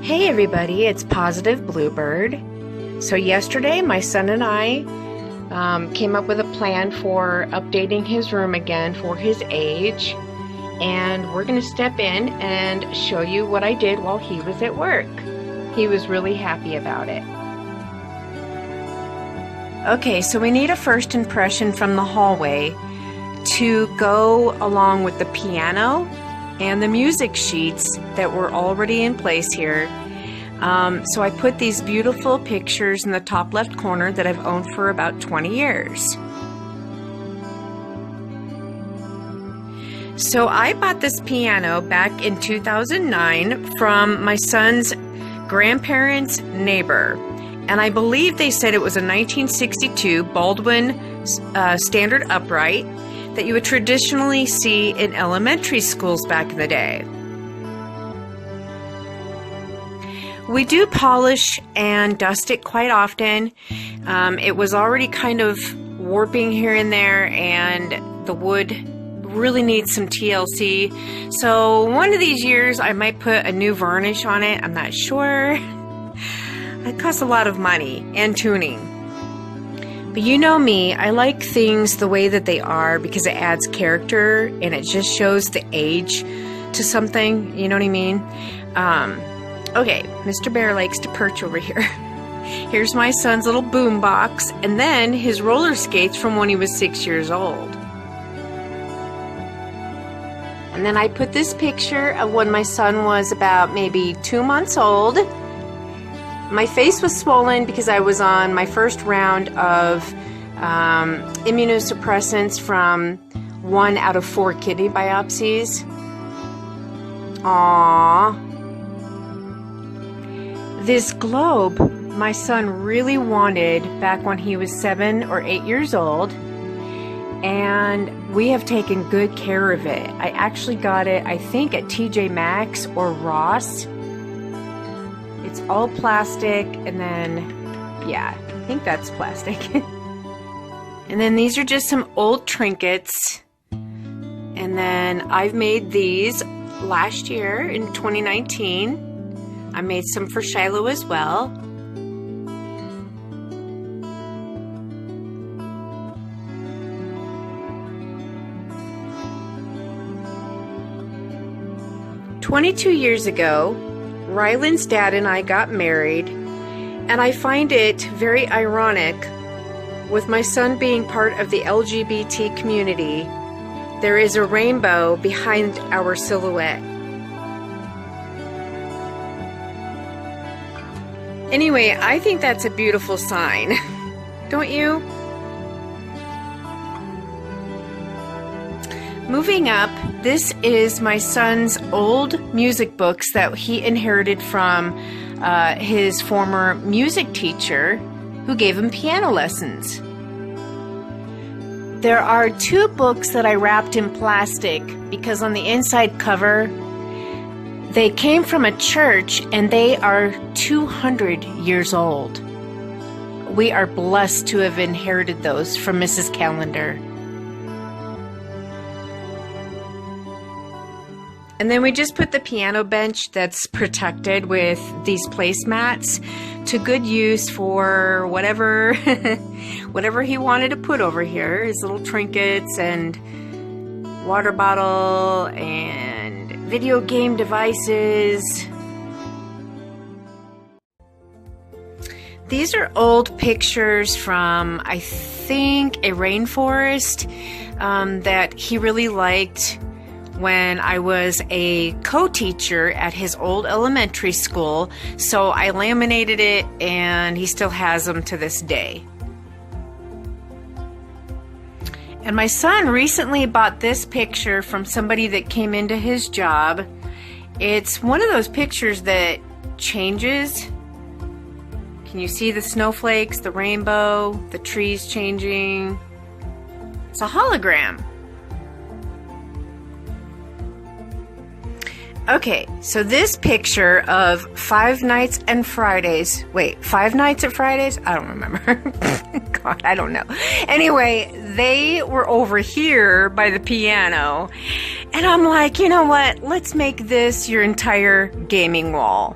Hey everybody, it's Positive Bluebird. So yesterday my son and I came up with a plan for updating his room again for his age, and we're going to step in and show you what I did while he was at work. He was really happy about it. Okay, so we need a first impression from the hallway to go along with the piano and the music sheets that were already in place here. So I put these beautiful pictures in the top left corner that I've owned for about 20 years. So I bought this piano back in 2009 from my son's grandparents' neighbor. And I believe they said it was a 1962 Baldwin standard upright that you would traditionally see in elementary schools back in the day. We do polish and dust it quite often. It was already kind of warping here and there, and the wood really needs some TLC. So one of these years I might put a new varnish on it. I'm not sure. It costs a lot of money and tuning. But you know me, I like things the way that they are because it adds character and it just shows the age to something, you know what I mean? Okay, Mr. Bear likes to perch over here. Here's my son's little boom box, and then his roller skates from when he was 6 years old. And then I put this picture of when my son was about maybe 2 months old. My face was swollen because I was on my first round of immunosuppressants from 1 out of 4 kidney biopsies. Aww. This globe my son really wanted back when he was 7 or 8 years old, and we have taken good care of it. I actually got it, I think, at TJ Maxx or Ross. It's all plastic, and then, yeah, I think that's plastic. And then these are just some old trinkets. And then I've made these last year in 2019. I made some for Shiloh as well. "22 years ago, Ryland's dad and I got married, and I find it very ironic, with my son being part of the LGBT community, there is a rainbow behind our silhouette. Anyway, I think that's a beautiful sign, don't you? Moving up, this is my son's old music books that he inherited from his former music teacher who gave him piano lessons. There are 2 books that I wrapped in plastic because on the inside cover, they came from a church and they are 200 years old. We are blessed to have inherited those from Mrs. Callender. And then we just put the piano bench that's protected with these placemats to good use for whatever whatever he wanted to put over here. His little trinkets and water bottle and video game devices. These are old pictures from, I think, a rainforest that he really liked when I was a co-teacher at his old elementary school. So I laminated it and he still has them to this day. And my son recently bought this picture from somebody that came into his job. It's one of those pictures that changes. Can you see the snowflakes, the rainbow, the trees changing? It's a hologram. Okay, so this picture of 5 Nights and Fridays. Wait, 5 Nights at Fridays? I don't remember. God, I don't know. Anyway, they were over here by the piano. And I'm like, you know what? Let's make this your entire gaming wall.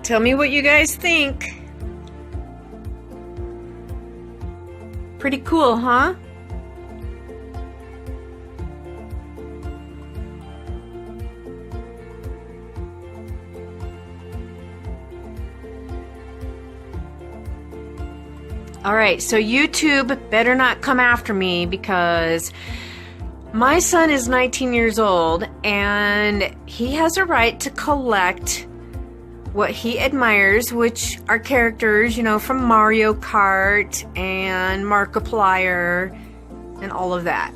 Tell me what you guys think. Pretty cool, huh? Alright, so YouTube better not come after me because my son is 19 years old and he has a right to collect what he admires, which are characters, you know, from Mario Kart and Markiplier and all of that.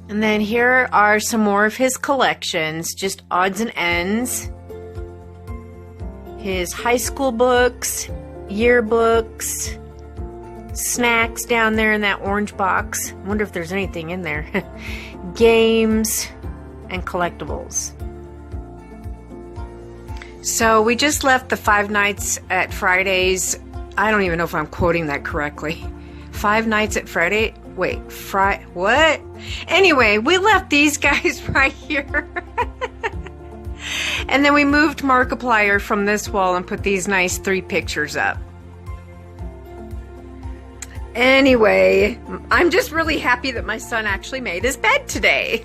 And then here are some more of his collections, just odds and ends. His high school books, yearbooks, snacks down there in that orange box. I wonder if there's anything in there. Games and collectibles. So we just left the Five Nights at Fridays. I don't even know if I'm quoting that correctly. Five Nights at Friday? Wait, what? Anyway, we left these guys right here. And then we moved Markiplier from this wall and put these nice 3 pictures up. Anyway, I'm just really happy that my son actually made his bed today.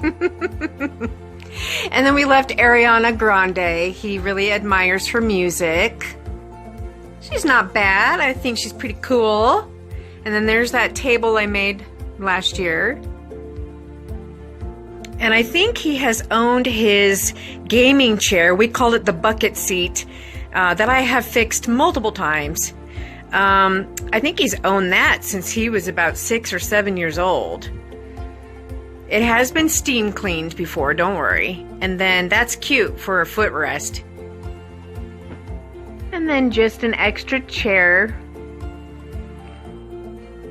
And then we left Ariana Grande. He really admires her music. She's not bad. I think she's pretty cool. And then there's that table I made last year. And I think he has owned his gaming chair. We called it the bucket seat, that I have fixed multiple times. I think he's owned that since he was about 6 or 7 years old. It has been steam cleaned before, don't worry. And then that's cute for a footrest. And then just an extra chair.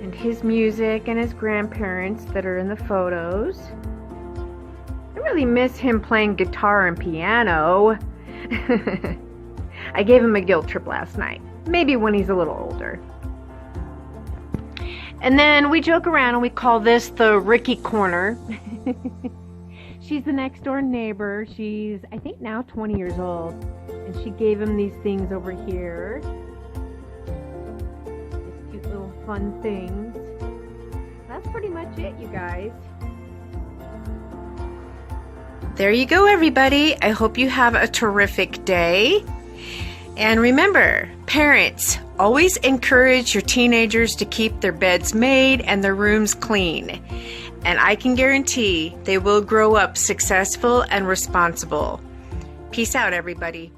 And his music and his grandparents that are in the photos. I really miss him playing guitar and piano. I gave him a guilt trip last night. Maybe when he's a little older. And then we joke around and we call this the Ricky Corner. She's the next door neighbor. She's, I think, now 20 years old. And she gave him these things over here. These cute little fun things. That's pretty much it, you guys. There you go, everybody. I hope you have a terrific day. And remember, parents, always encourage your teenagers to keep their beds made and their rooms clean. And I can guarantee they will grow up successful and responsible. Peace out, everybody.